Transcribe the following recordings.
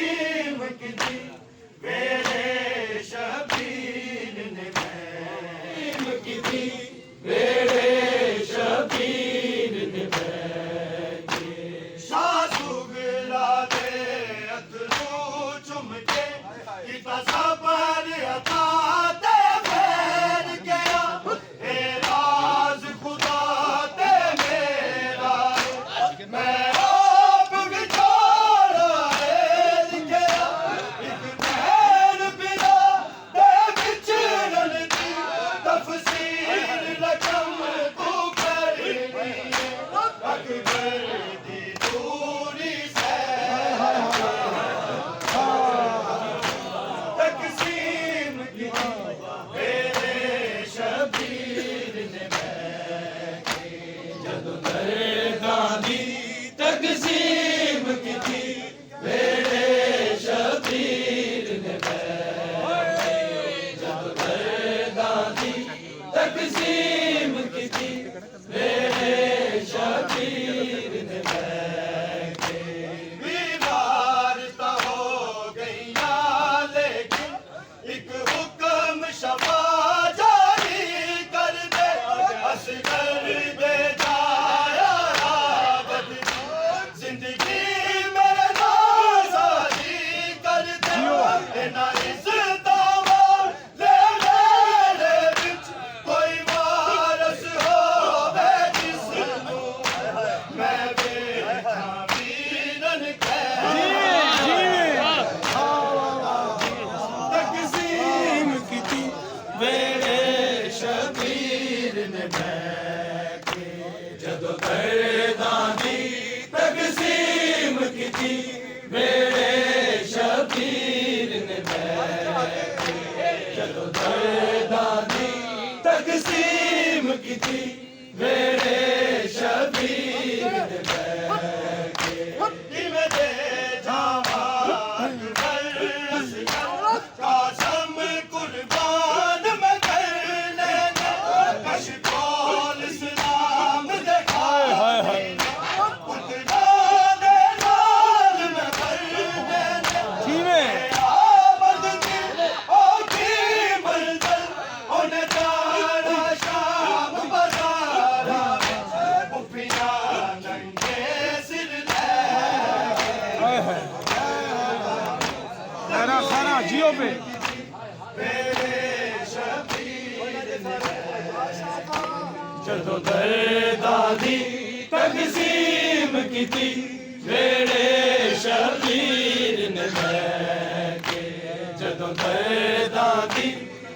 تقسیم کی تھی میرے شبیر نے تقسیم کی تھی میرے شبیر نے شاہ سگلا دے اترو چم کے کی تصبر عطا تے پھیر گیا اے راز خدا تے میرا میں آپ بچارا ایل گیا ایک بہن بنا تے بچرن دی تفسیر لکم تو کرنی اکبر دی دوری سے تقسیم کی میرے شبیر نے جدو درداں دی تقسیم کی تھی میرے شبیر نے جدو درداں دی تقسیم کی تھی میرے شبیر نے بیمار تو ہو گئیاں لیکن ایک حکم شفا جاری کر دے اصغر دے جایا عابد زندگی میرے ناز آزی کر دے اینا عزتاں لے میرے بچ کوئی وارث ہووے جس نوں میں بیٹھا ویرن تقسیم کی تھی میرے شبیر نے جدو درداں دی تقسیم کی تھی میرے شبیر نے جدو درداں دی تقسیم کی تھی میرے شبیر نے قاسم قربان میں کرنے اشکول اسلام دکھائے اتنا دے نال میں کرنے آمد کی اوکی منزل انہیں جانا شام بازارا پھپیاں ننگے سر سارا جیو پہ میرے شبیر نے جدو درداں دی تقسیم کی تھی میرے شبیر نے جدو درداں دی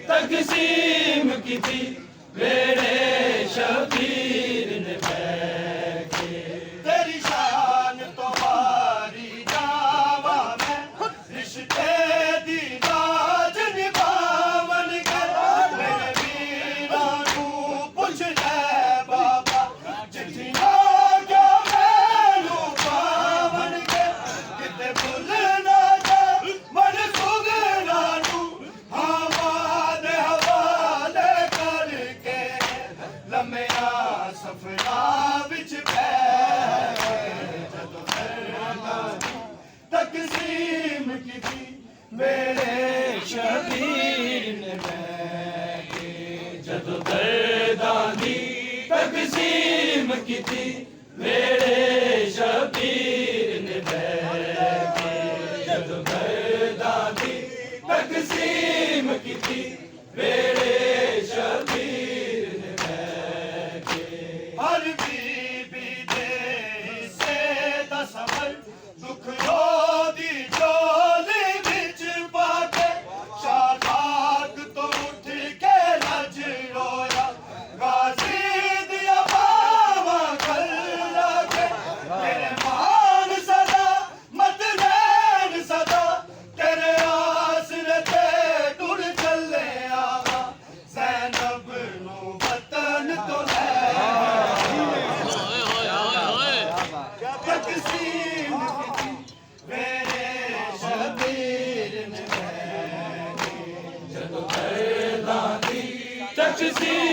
تقسیم کی تھی میرے شبیر نے تیری شان تو باری جاوا میں رشتے دی راج نبھاون گے میرے ویراں نوں پوچھ لے بابا چٹھیاں کیا مینوں پاون گے کتے بھول نہ جا من سگنا نوں آباد حوالے کر کے لمیاں سفراں وچ جدو درداں تقسیم کی تھی میرے شبیر نے جدو درداں دی تقسیم کی تھی میرے شبیر نے جدو درداں دی تقسیم کی تھی میرے شبیر نے ہر بی دے حصے دا سفر دکھ رو دی جولی وچ پا کے شاداب تو اٹھ کے لج رویا غازی دیا باواں کر لگے میرے مان صدا مت لین صدا تیرے آسرے تے ٹر چلے آوا زینب نوں وطن تو لے تقسیم کی تھی میرے شبیر نے جدو درداں دی تقسیم